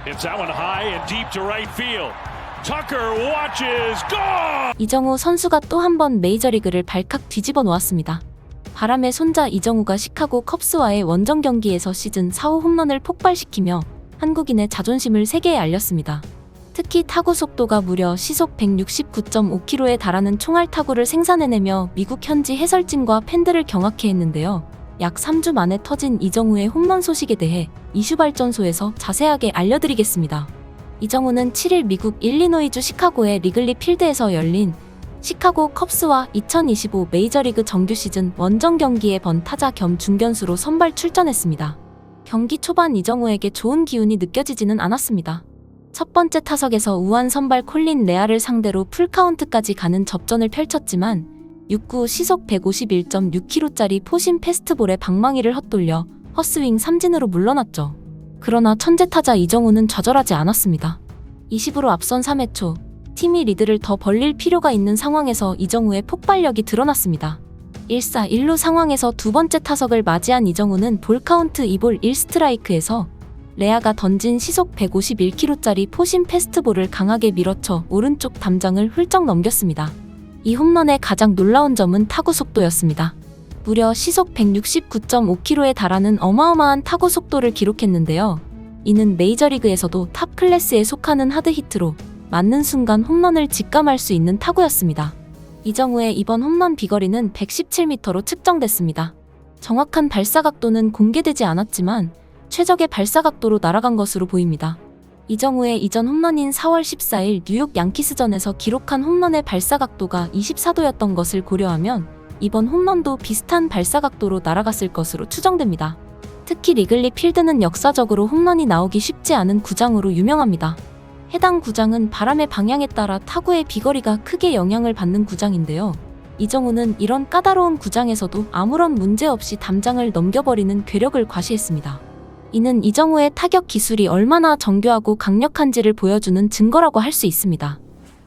Hits that one high and deep to right field. Tucker watches. Gone! 이정우 선수가 또 한 번 메이저리그를 발칵 뒤집어 놓았습니다. 바람의 손자 이정우가 시카고 컵스와의 원정 경기에서 시즌 4호 홈런을 폭발시키며 한국인의 자존심을 세계에 알렸습니다. 특히 타구 속도가 무려 시속 169.5km에 달하는 총알 타구를 생산해내며 미국 현지 해설진과 팬들을 경악해 했는데요. 약 3주 만에 터진 이정우의 홈런 소식에 대해 이슈발전소에서 자세하게 알려드리겠습니다. 이정우는 7일 미국 일리노이주 시카고의 리글리 필드에서 열린 시카고 컵스와 2025 메이저리그 정규 시즌 원정 경기에 번타자 겸 중견수로 선발 출전했습니다. 경기 초반 이정우에게 좋은 기운이 느껴지지는 않았습니다. 첫 번째 타석에서 우한 선발 콜린 레아를 상대로 풀카운트까지 가는 접전을 펼쳤지만 6구 시속 151.6km짜리 포심 패스트볼에 방망이를 헛돌려 헛스윙 삼진으로 물러났죠. 그러나 천재타자 이정우는 좌절하지 않았습니다. 20으로 앞선 3회 초 팀이 리드를 더 벌릴 필요가 있는 상황에서 이정우의 폭발력이 드러났습니다. 1사 1루 상황에서 두 번째 타석을 맞이한 이정우는 볼카운트 2볼 1스트라이크에서 레아가 던진 시속 151km짜리 포심 패스트볼을 강하게 밀어쳐 오른쪽 담장을 훌쩍 넘겼습니다. 이 홈런의 가장 놀라운 점은 타구 속도였습니다. 무려 시속 169.5km에 달하는 어마어마한 타구 속도를 기록했는데요. 이는 메이저리그에서도 탑 클래스에 속하는 하드히트로 맞는 순간 홈런을 직감할 수 있는 타구였습니다. 이정우의 이번 홈런 비거리는 117m로 측정됐습니다. 정확한 발사각도는 공개되지 않았지만 최적의 발사각도로 날아간 것으로 보입니다. 이정우의 이전 홈런인 4월 14일 뉴욕 양키스전에서 기록한 홈런의 발사각도가 24도였던 것을 고려하면 이번 홈런도 비슷한 발사각도로 날아갔을 것으로 추정됩니다. 특히 리글리 필드는 역사적으로 홈런이 나오기 쉽지 않은 구장으로 유명합니다. 해당 구장은 바람의 방향에 따라 타구의 비거리가 크게 영향을 받는 구장인데요. 이정우는 이런 까다로운 구장에서도 아무런 문제 없이 담장을 넘겨버리는 괴력을 과시했습니다. 이는 이정우의 타격 기술이 얼마나 정교하고 강력한지를 보여주는 증거라고 할 수 있습니다.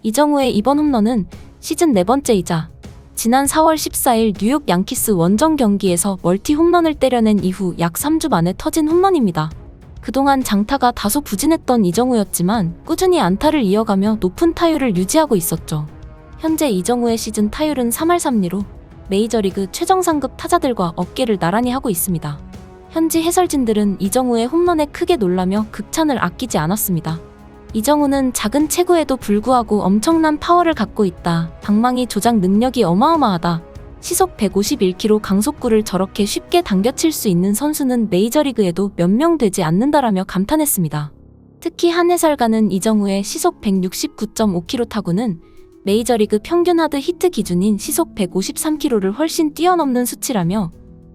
이정우의 이번 홈런은 시즌 4번째이자 지난 4월 14일 뉴욕 양키스 원정 경기에서 멀티 홈런을 때려낸 이후 약 3주 만에 터진 홈런입니다. 그동안 장타가 다소 부진했던 이정우였지만 꾸준히 안타를 이어가며 높은 타율을 유지하고 있었죠. 현재 이정우의 시즌 타율은 3할 3리로 메이저리그 최정상급 타자들과 어깨를 나란히 하고 있습니다. 현지 해설진들은 이정우의 홈런에 크게 놀라며 극찬을 아끼지 않았습니다. 이정우는 작은 체구에도 불구하고 엄청난 파워를 갖고 있다. 방망이 조작 능력이 어마어마하다. 시속 151km 강속구를 저렇게 쉽게 당겨칠 수 있는 선수는 메이저리그에도 몇 명 되지 않는다라며 감탄했습니다. 특히 한 해설가는 이정우의 시속 169.5km 타구는 메이저리그 평균 하드 히트 기준인 시속 153km를 훨씬 뛰어넘는 수치라며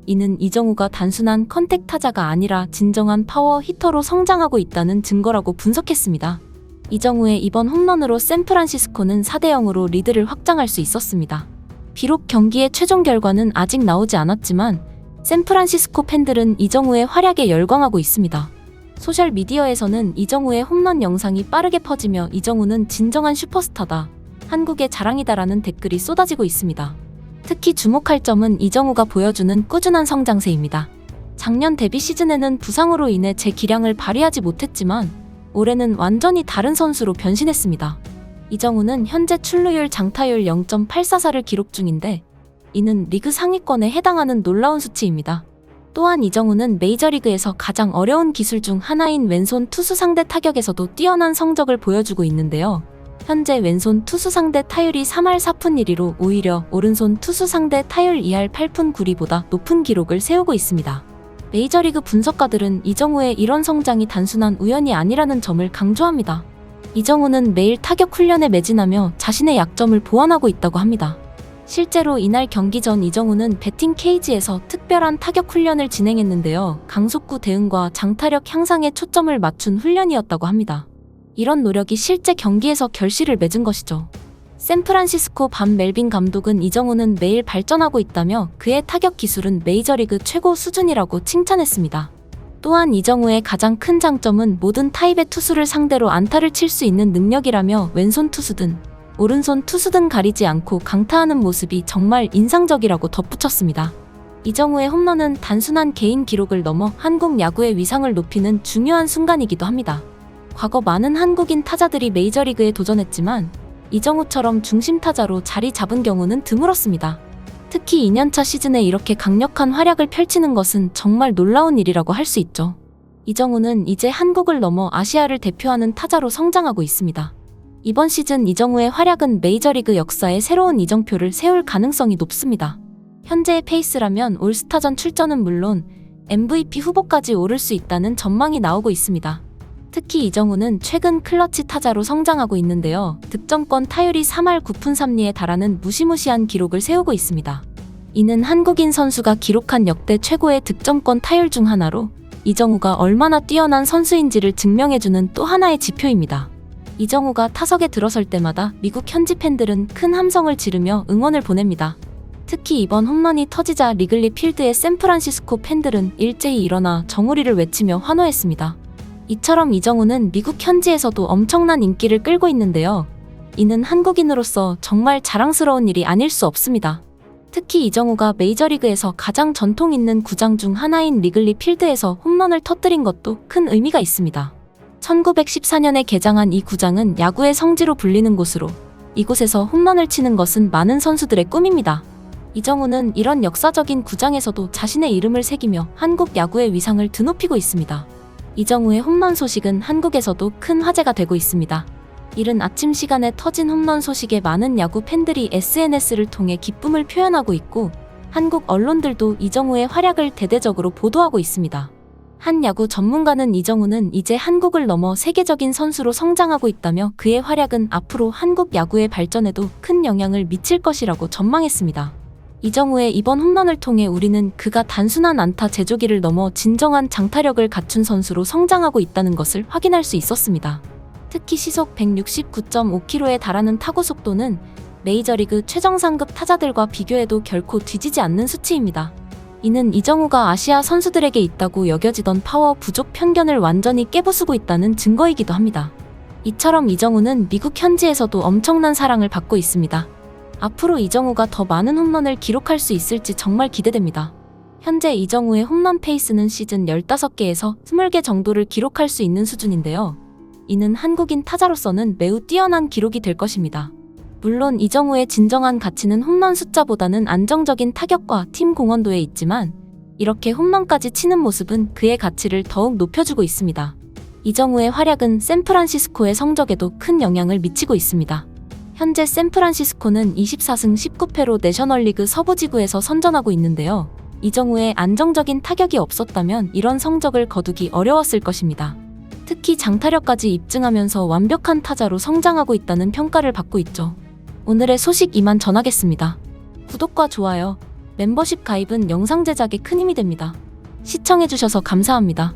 이는 이정우가 단순한 컨택 타자가 아니라 진정한 파워 히터로 성장하고 있다는 증거라고 분석했습니다. 이정우의 이번 홈런으로 샌프란시스코는 4대0으로 리드를 확장할 수 있었습니다. 비록 경기의 최종 결과는 아직 나오지 않았지만 샌프란시스코 팬들은 이정우의 활약에 열광하고 있습니다. 소셜미디어에서는 이정우의 홈런 영상이 빠르게 퍼지며 이정우는 진정한 슈퍼스타다, 한국의 자랑이다라는 댓글이 쏟아지고 있습니다. 특히 주목할 점은 이정우가 보여주는 꾸준한 성장세입니다. 작년 데뷔 시즌에는 부상으로 인해 제 기량을 발휘하지 못했지만 올해는 완전히 다른 선수로 변신했습니다. 이정우는 현재 출루율 장타율 0.844를 기록 중인데 이는 리그 상위권에 해당하는 놀라운 수치입니다. 또한 이정우는 메이저리그에서 가장 어려운 기술 중 하나인 왼손 투수 상대 타격에서도 뛰어난 성적을 보여주고 있는데요. 현재 왼손 투수 상대 타율이 3할 4푼 1리로 오히려 오른손 투수 상대 타율 2할 8푼 9리보다 높은 기록을 세우고 있습니다. 메이저리그 분석가들은 이정우의 이런 성장이 단순한 우연이 아니라는 점을 강조합니다. 이정우는 매일 타격 훈련에 매진하며 자신의 약점을 보완하고 있다고 합니다. 실제로 이날 경기 전 이정우는 배팅 케이지에서 특별한 타격 훈련을 진행했는데요. 강속구 대응과 장타력 향상에 초점을 맞춘 훈련이었다고 합니다. 이런 노력이 실제 경기에서 결실을 맺은 것이죠. 샌프란시스코 반 멜빈 감독은 이정우는 매일 발전하고 있다며 그의 타격 기술은 메이저리그 최고 수준이라고 칭찬했습니다. 또한 이정우의 가장 큰 장점은 모든 타입의 투수를 상대로 안타를 칠 수 있는 능력이라며 왼손 투수든 오른손 투수든 가리지 않고 강타하는 모습이 정말 인상적이라고 덧붙였습니다. 이정우의 홈런은 단순한 개인 기록을 넘어 한국 야구의 위상을 높이는 중요한 순간이기도 합니다. 과거 많은 한국인 타자들이 메이저리그에 도전했지만 이정우처럼 중심 타자로 자리 잡은 경우는 드물었습니다. 특히 2년차 시즌에 이렇게 강력한 활약을 펼치는 것은 정말 놀라운 일이라고 할 수 있죠. 이정우는 이제 한국을 넘어 아시아를 대표하는 타자로 성장하고 있습니다. 이번 시즌 이정우의 활약은 메이저리그 역사에 새로운 이정표를 세울 가능성이 높습니다. 현재의 페이스라면 올스타전 출전은 물론 MVP 후보까지 오를 수 있다는 전망이 나오고 있습니다. 특히 이정우는 최근 클러치 타자로 성장하고 있는데요. 득점권 타율이 3할 9푼 3리에 달하는 무시무시한 기록을 세우고 있습니다. 이는 한국인 선수가 기록한 역대 최고의 득점권 타율 중 하나로 이정우가 얼마나 뛰어난 선수인지를 증명해주는 또 하나의 지표입니다. 이정우가 타석에 들어설 때마다 미국 현지 팬들은 큰 함성을 지르며 응원을 보냅니다. 특히 이번 홈런이 터지자 리글리 필드의 샌프란시스코 팬들은 일제히 일어나 정우리를 외치며 환호했습니다. 이처럼 이정우는 미국 현지에서도 엄청난 인기를 끌고 있는데요. 이는 한국인으로서 정말 자랑스러운 일이 아닐 수 없습니다. 특히 이정우가 메이저리그에서 가장 전통 있는 구장 중 하나인 리글리 필드에서 홈런을 터뜨린 것도 큰 의미가 있습니다. 1914년에 개장한 이 구장은 야구의 성지로 불리는 곳으로 이곳에서 홈런을 치는 것은 많은 선수들의 꿈입니다. 이정우는 이런 역사적인 구장에서도 자신의 이름을 새기며 한국 야구의 위상을 드높이고 있습니다. 이정우의 홈런 소식은 한국에서도 큰 화제가 되고 있습니다. 이른 아침 시간에 터진 홈런 소식에 많은 야구 팬들이 SNS를 통해 기쁨을 표현하고 있고 한국 언론들도 이정우의 활약을 대대적으로 보도하고 있습니다. 한 야구 전문가는 이정우는 이제 한국을 넘어 세계적인 선수로 성장하고 있다며 그의 활약은 앞으로 한국 야구의 발전에도 큰 영향을 미칠 것이라고 전망했습니다. 이정우의 이번 홈런을 통해 우리는 그가 단순한 안타 제조기를 넘어 진정한 장타력을 갖춘 선수로 성장하고 있다는 것을 확인할 수 있었습니다. 특히 시속 169.5km에 달하는 타구 속도는 메이저리그 최정상급 타자들과 비교해도 결코 뒤지지 않는 수치입니다. 이는 이정우가 아시아 선수들에게 있다고 여겨지던 파워 부족 편견을 완전히 깨부수고 있다는 증거이기도 합니다. 이처럼 이정우는 미국 현지에서도 엄청난 사랑을 받고 있습니다. 앞으로 이정우가 더 많은 홈런을 기록할 수 있을지 정말 기대됩니다. 현재 이정우의 홈런 페이스는 시즌 15개에서 20개 정도를 기록할 수 있는 수준인데요. 이는 한국인 타자로서는 매우 뛰어난 기록이 될 것입니다. 물론 이정우의 진정한 가치는 홈런 숫자보다는 안정적인 타격과 팀 공헌도에 있지만 이렇게 홈런까지 치는 모습은 그의 가치를 더욱 높여주고 있습니다. 이정우의 활약은 샌프란시스코의 성적에도 큰 영향을 미치고 있습니다. 현재 샌프란시스코는 24승 19패로 내셔널리그 서부지구에서 선전하고 있는데요. 이정우의 안정적인 타격이 없었다면 이런 성적을 거두기 어려웠을 것입니다. 특히 장타력까지 입증하면서 완벽한 타자로 성장하고 있다는 평가를 받고 있죠. 오늘의 소식 이만 전하겠습니다. 구독과 좋아요, 멤버십 가입은 영상 제작에 큰 힘이 됩니다. 시청해주셔서 감사합니다.